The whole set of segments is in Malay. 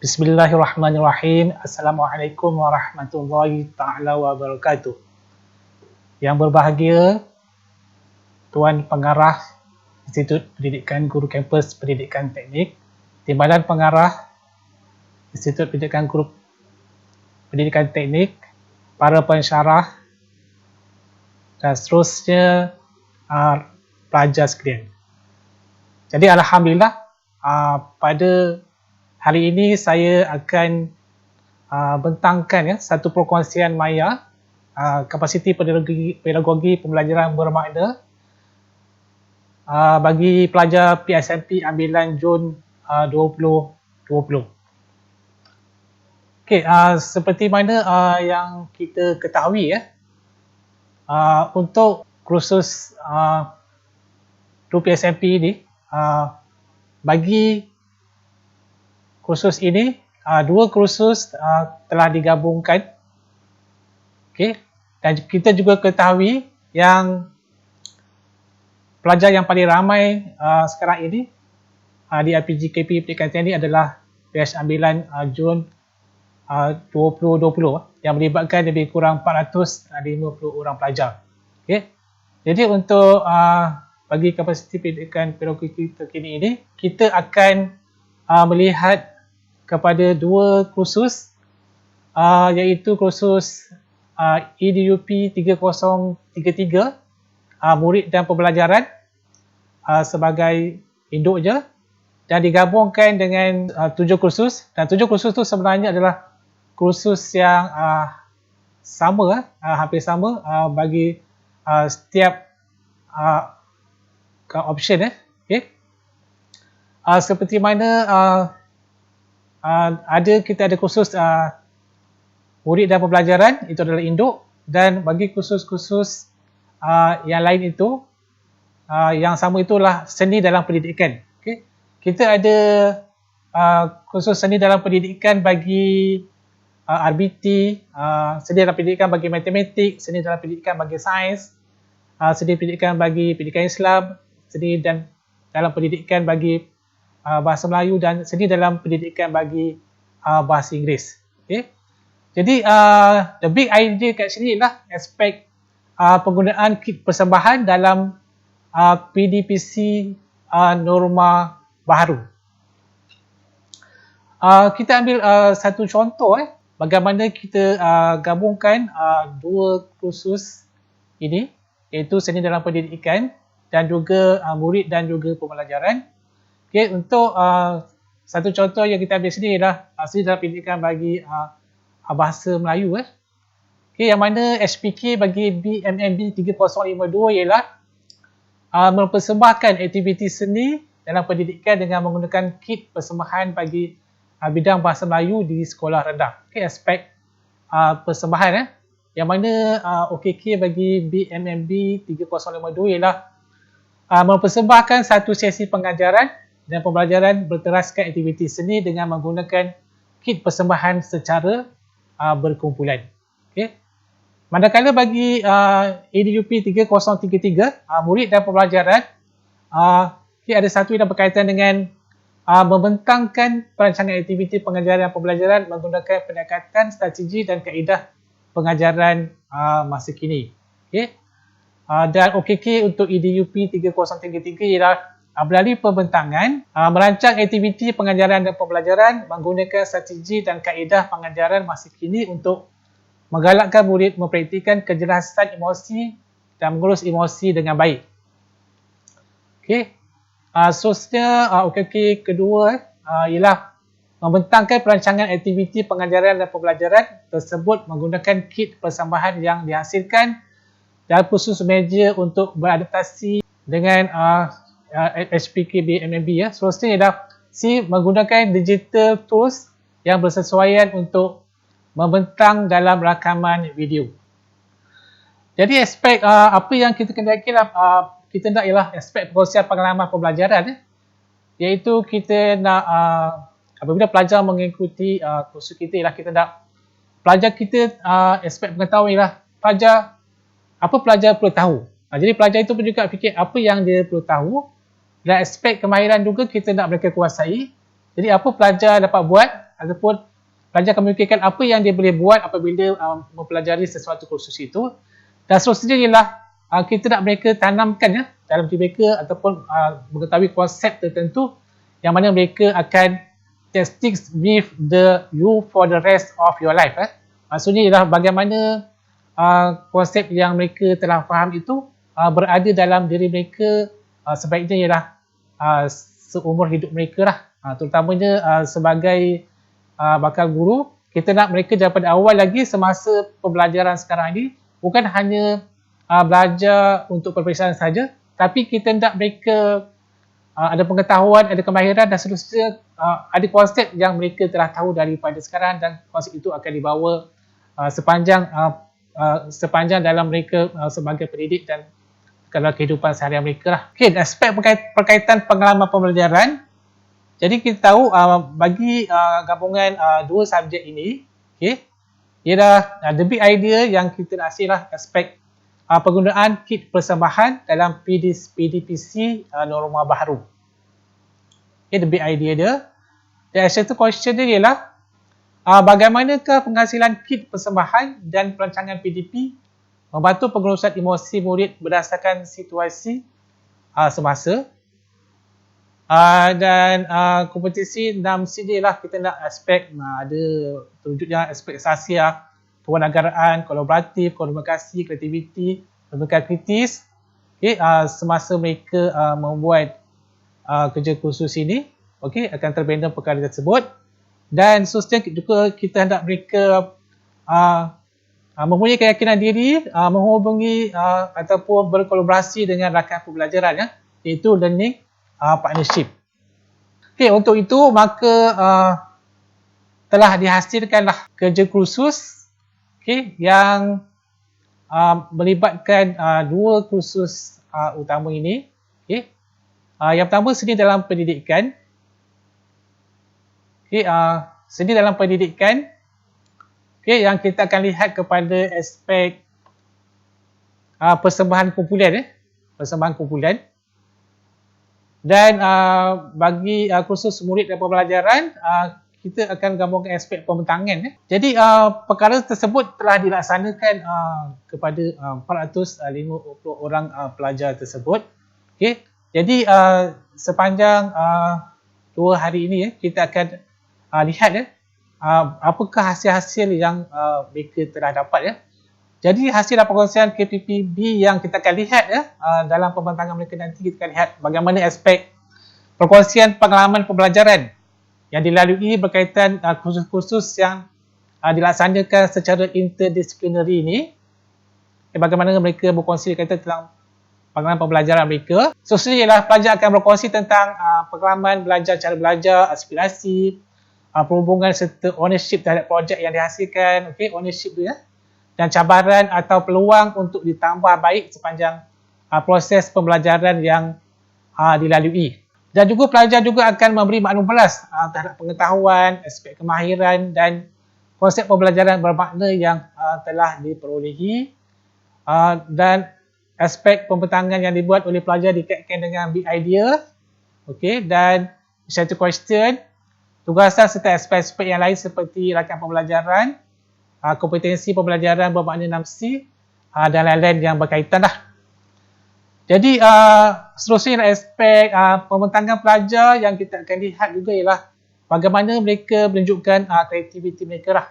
Bismillahirrahmanirrahim. Assalamualaikum warahmatullahi ta'ala wabarakatuh. Yang berbahagia, Tuan Pengarah Institut Pendidikan Guru Kampus Pendidikan Teknik, Timbalan Pengarah Institut Pendidikan Guru Pendidikan Teknik, para pensyarah dan seterusnya pelajar sekalian. Jadi Alhamdulillah, pada hari ini saya akan bentangkan satu perkongsian maya kapasiti pedagogi pembelajaran bermakna bagi pelajar PSMP ambilan Jun 2020. Okey, seperti mana yang kita ketahui untuk kursus PSMP ini, bagi kursus ini, dua kursus telah digabungkan. Okey, dan kita juga ketahui yang pelajar yang paling ramai sekarang ini di IPGKP Pendidikan Teknik adalah batch ambilan Jun 2020 yang melibatkan lebih kurang 450 orang pelajar. Okey, jadi untuk bagi kapasiti pendidikan pedagogi terkini ini, kita akan melihat kepada dua kursus, iaitu kursus EDUP 3033, murid dan pembelajaran sebagai induknya, dan digabungkan dengan 7 kursus, dan 7 kursus itu sebenarnya adalah kursus yang sama, hampir sama bagi setiap option. Okay. Seperti mana kita ada kursus murid dan pembelajaran, itu adalah induk, dan bagi kursus-kursus yang lain itu, yang sama itulah seni dalam pendidikan. Okay. Kita ada kursus seni dalam pendidikan bagi RBT, seni dalam pendidikan bagi matematik, seni dalam pendidikan bagi sains, seni pendidikan bagi pendidikan Islam, seni dan dalam pendidikan bagi bahasa Melayu, dan seni dalam pendidikan bagi bahasa Inggeris. Okay. Jadi the big idea kat sini ialah aspek penggunaan kit persembahan dalam PDPC norma baharu. Kita ambil satu contoh bagaimana kita gabungkan dua kursus ini, iaitu seni dalam pendidikan dan juga murid dan juga pembelajaran. Okay, untuk satu contoh yang kita ambil sini ialah seni dalam pendidikan bagi bahasa Melayu. Okay, yang mana SPK bagi BMMB 3052 ialah mempersembahkan aktiviti seni dalam pendidikan dengan menggunakan kit persembahan bagi bidang bahasa Melayu di sekolah rendah. Okay, aspek persembahan. Yang mana OKK bagi BMMB 3052 ialah mempersembahkan satu sesi pengajaran dan pembelajaran berteraskan aktiviti seni dengan menggunakan kit persembahan secara berkumpulan. Okay. Manakala bagi EDUP 3033, murid dan pembelajaran, ada satu yang berkaitan dengan membentangkan perancangan aktiviti pengajaran dan pembelajaran menggunakan pendekatan strategi dan kaedah pengajaran masa kini. Okay. Dan OKK untuk EDUP 3033 ialah melalui pembentangan, merancang aktiviti pengajaran dan pembelajaran menggunakan strategi dan kaedah pengajaran masa kini untuk menggalakkan murid mempraktikkan kejelasan emosi dan mengurus emosi dengan baik. Okey. Seterusnya, OKK kedua ialah membentangkan perancangan aktiviti pengajaran dan pembelajaran tersebut menggunakan kit persembahan yang dihasilkan dan khusus meja untuk beradaptasi dengan HPK BMMB. Seterusnya ialah menggunakan digital tools yang bersesuaian untuk membentang dalam rakaman video. Jadi aspek apa yang kita kendaki kita nak ialah aspek perkongsian pengalaman pembelajaran, iaitu kita nak apabila pelajar mengikuti kursus kita ialah kita nak pelajar kita aspek pengetahuan ialah apa pelajar perlu tahu. Jadi pelajar itu pun juga fikir apa yang dia perlu tahu, dan aspek kemahiran juga kita nak mereka kuasai. Jadi apa pelajar dapat buat ataupun pelajar akan memikirkan apa yang dia boleh buat apabila mempelajari sesuatu kursus itu. Dan seterusnya ialah kita nak mereka tanamkan dalam diri mereka ataupun mengetahui konsep tertentu yang mana mereka akan stick with you for the rest of your life. Maksudnya ialah bagaimana konsep yang mereka telah faham itu berada dalam diri mereka sebaiknya ialah seumur hidup mereka lah. Terutamanya sebagai bakal guru, kita nak mereka daripada awal lagi semasa pembelajaran sekarang ini bukan hanya belajar untuk peperiksaan saja, tapi kita nak mereka ada pengetahuan, ada kemahiran dan seterusnya, ada konsep yang mereka telah tahu daripada sekarang dan konsep itu akan dibawa sepanjang dalam mereka sebagai pendidik dan dalam kehidupan seharian mereka lah. Okay, aspek berkaitan pengalaman pembelajaran. Jadi kita tahu bagi gabungan dua subjek ini, okay, ialah the big idea yang kita nak lah aspek penggunaan kit persembahan dalam PDPC norma baharu. Okay, the big idea dia. Dan satu question dia ialah bagaimanakah penghasilan kit persembahan dan perancangan PDP membantu pengurusan emosi murid berdasarkan situasi semasa. Dan kompetisi dalam sini lah kita nak aspek ada terwujudnya aspek sasia, kewarganegaraan, kolaboratif, komunikasi, kreativiti, pemikiran kritis, semasa mereka membuat kerja kursus ini, akan terbina perkara tersebut. Dan seterusnya juga kita hendak mereka mempunyai keyakinan diri, menghubungi ataupun berkolaborasi dengan rakan pembelajaran, iaitu learning partnership. Okay, untuk itu maka telah dihasilkanlah kerja kursus yang melibatkan dua kursus utama ini. Yang pertama seni dalam pendidikan. Seni dalam pendidikan yang kita akan lihat kepada aspek persembahan kumpulan. Persembahan kumpulan. Dan bagi kursus murid dan pembelajaran, kita akan gabungkan aspek pembentangan. Jadi perkara tersebut telah dilaksanakan kepada 450 orang pelajar tersebut. Jadi sepanjang 2 hari ini kita akan lihat apakah hasil-hasil yang mereka telah dapat. Jadi hasil perkongsian KPPB yang kita akan lihat dalam pembentangan mereka nanti, kita akan lihat bagaimana aspek perkongsian pengalaman pembelajaran yang dilalui berkaitan kursus-kursus yang dilaksanakan secara interdisciplinary ini. Bagaimana mereka berkongsi berkaitan tentang pengalaman pembelajaran mereka. Seterusnya ialah pelajar akan berkongsi tentang pengalaman belajar, cara belajar, aspirasi, perhubungan serta ownership terhadap projek yang dihasilkan. Ownership tu dan cabaran atau peluang untuk ditambah baik sepanjang proses pembelajaran yang dilalui. Dan juga pelajar juga akan memberi maklum pelas terhadap pengetahuan, aspek kemahiran dan konsep pembelajaran bermakna yang telah diperolehi, dan aspek pembentangan yang dibuat oleh pelajar dikaitkan dengan big idea. Dan satu question, tugasan serta aspek-aspek yang lain seperti rakan pembelajaran, kompetensi pembelajaran bermakna 6C dan lain-lain yang berkaitan lah. Jadi seterusnya aspek pembentangan pelajar yang kita akan lihat juga ialah bagaimana mereka menunjukkan kreativiti mereka lah.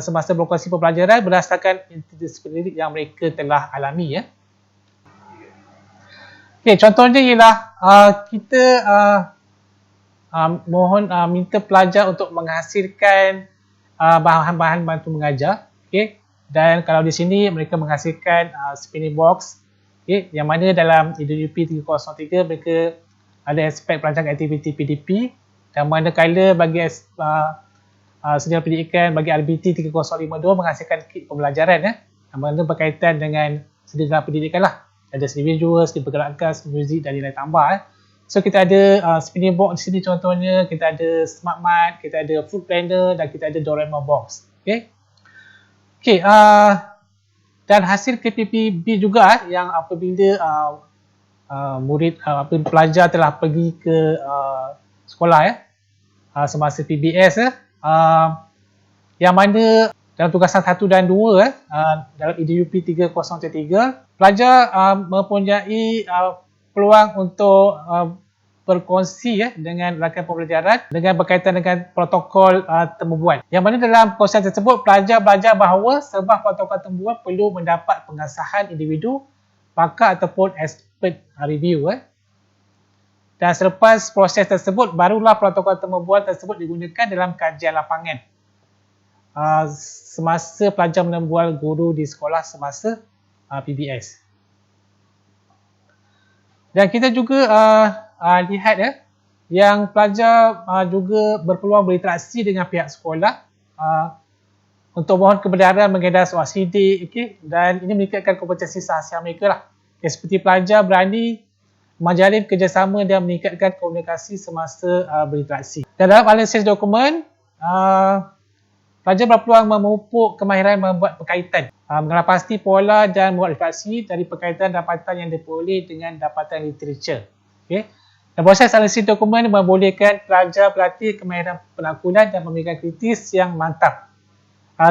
Semasa berkongsi pembelajaran berdasarkan interdisipliner yang mereka telah alami. Contohnya ialah kita mohon minta pelajar untuk menghasilkan bahan-bahan bantu mengajar. Dan kalau di sini mereka menghasilkan spinning box, yang mana dalam IDUP 303 mereka ada aspek perancangan aktiviti PDP, dan manakala bagi senior pendidikan bagi RBT 3052 menghasilkan kit pembelajaran yang mana berkaitan dengan seni dalam pendidikan lah. Ada seni visual, seni pergerakan, seni muzik dan nilai tambah. So kita ada spinning box di sini contohnya, kita ada smart mat, kita ada food planner dan kita ada Doraemon box. Dan hasil KPPB juga yang apabila murid pelajar telah pergi ke sekolah semasa PBS yang mana dalam tugasan 1 dan 2 dalam EDUP 3033 pelajar mempunyai peluang untuk berkongsi dengan rakan pembelajaran dengan berkaitan dengan protokol temu bual. Yang mana dalam perkongsian tersebut pelajar belajar bahawa sebuah protokol temu bual perlu mendapat pengesahan individu, pakar ataupun expert review. Dan selepas proses tersebut barulah protokol temu bual tersebut digunakan dalam kajian lapangan semasa pelajar menembual guru di sekolah semasa PBS. Dan kita juga lihat yang pelajar juga berpeluang berinteraksi dengan pihak sekolah untuk mohon kebenaran mengedar soal sidik, dan ini meningkatkan kompetensi sahasiah mereka lah. Seperti pelajar berani menjalin kerjasama dan meningkatkan komunikasi semasa berinteraksi. Dan dalam analisis dokumen, pelajar berpeluang memupuk kemahiran membuat berkaitan, mengenal pasti pola dan membuat refleksi dari berkaitan dapatan yang diperoleh dengan dapatan literature. Dan proses analisis dokumen membolehkan pelajar berlatih kemahiran penangkulan dan pemikiran kritis yang mantap,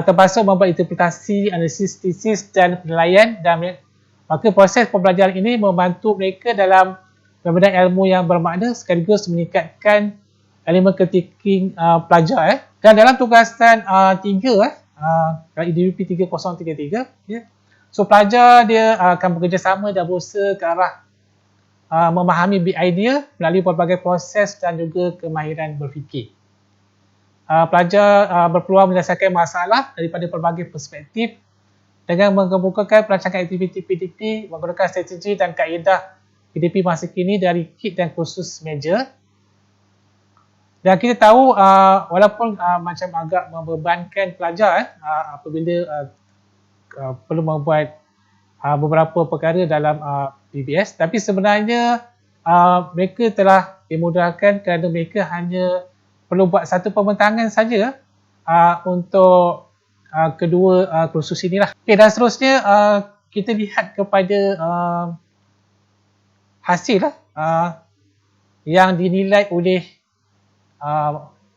termasuk membuat interpretasi, analisis tesis dan penilaian. Dan maka proses pembelajaran ini membantu mereka dalam pembedaan ilmu yang bermakna sekaligus meningkatkan elemen critical pelajar. Dan dalam tugasan 3 dalam EDUP 3033, so pelajar dia akan bekerjasama dan berusaha ke arah memahami big idea melalui pelbagai proses dan juga kemahiran berfikir. Pelajar berpeluang menyelesaikan masalah daripada pelbagai perspektif dengan mengemukakan perancangan aktiviti PDP menggunakan strategi dan kaedah PDP masa kini dari kit dan kursus meja. Dan kita tahu walaupun macam agak membebankan pelajar apabila perlu membuat beberapa perkara dalam PBS, tapi sebenarnya mereka telah dimudahkan kerana mereka hanya perlu buat satu pembentangan saja untuk kedua kursus inilah. Dan seterusnya kita lihat kepada hasil yang dinilai oleh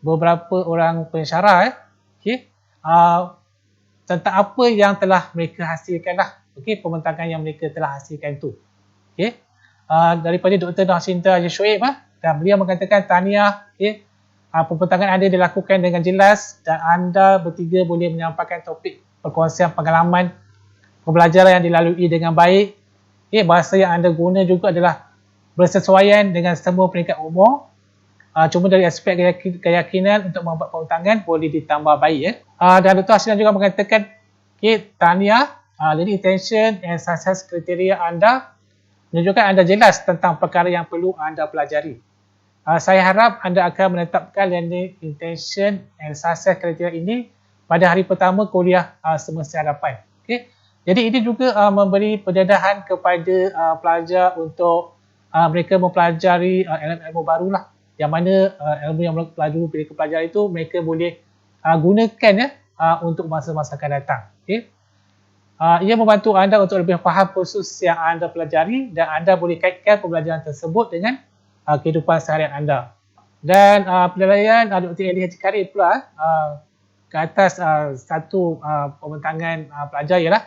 beberapa orang pensyarah tentang apa yang telah mereka hasilkan pembentangan yang mereka telah hasilkan tu. Daripada Dr. Nursinta Shoaib, dan beliau mengatakan tahniah, pembentangan anda dilakukan dengan jelas dan anda bertiga boleh menyampaikan topik perkongsian pengalaman pembelajaran yang dilalui dengan baik. Bahasa yang anda guna juga adalah bersesuaian dengan semua peringkat umur. Cuma dari aspek keyakinan untuk membuat pembentangan boleh ditambah baik. Dan Dr. Hasilan juga mengatakan, tahniah, learning intention and success kriteria anda menunjukkan anda jelas tentang perkara yang perlu anda pelajari. Saya harap anda akan menetapkan learning intention and success kriteria ini pada hari pertama kuliah semester hadapan. Jadi ini juga memberi pendedahan kepada pelajar untuk mereka mempelajari ilmu barulah, yang mana ilmu yang mereka pelajari itu mereka boleh gunakan untuk masa-masa akan datang. Ia membantu anda untuk lebih faham kursus yang anda pelajari dan anda boleh kaitkan pembelajaran tersebut dengan kehidupan seharian anda. Dan penilaian Dr. Eli Haji Karim pula ke atas satu pembentangan pelajar ialah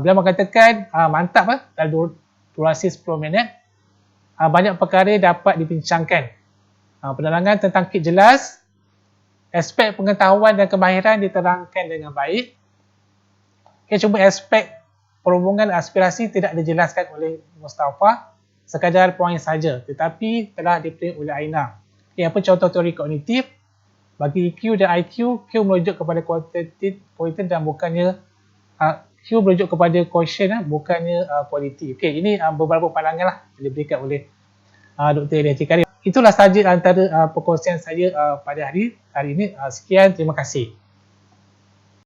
beliau mengatakan mantap dalam durasi 10 minit banyak perkara dapat dibincangkan. Penerangan tentang kit jelas, aspek pengetahuan dan kemahiran diterangkan dengan baik. Cuma aspek perhubungan aspirasi tidak dijelaskan oleh Mustafa, sekadar poin saja, tetapi telah diprint oleh Aina. Apa contoh teori kognitif? Bagi EQ dan IQ, Q merujuk kepada quotient dan bukannya Q merujuk kepada quotient bukannya quality. Ini beberapa pandangan lah yang diberikan oleh Dr. Eli Haji Karim. Itulah sahaja antara perkongsian saya pada hari ini. Sekian, terima kasih.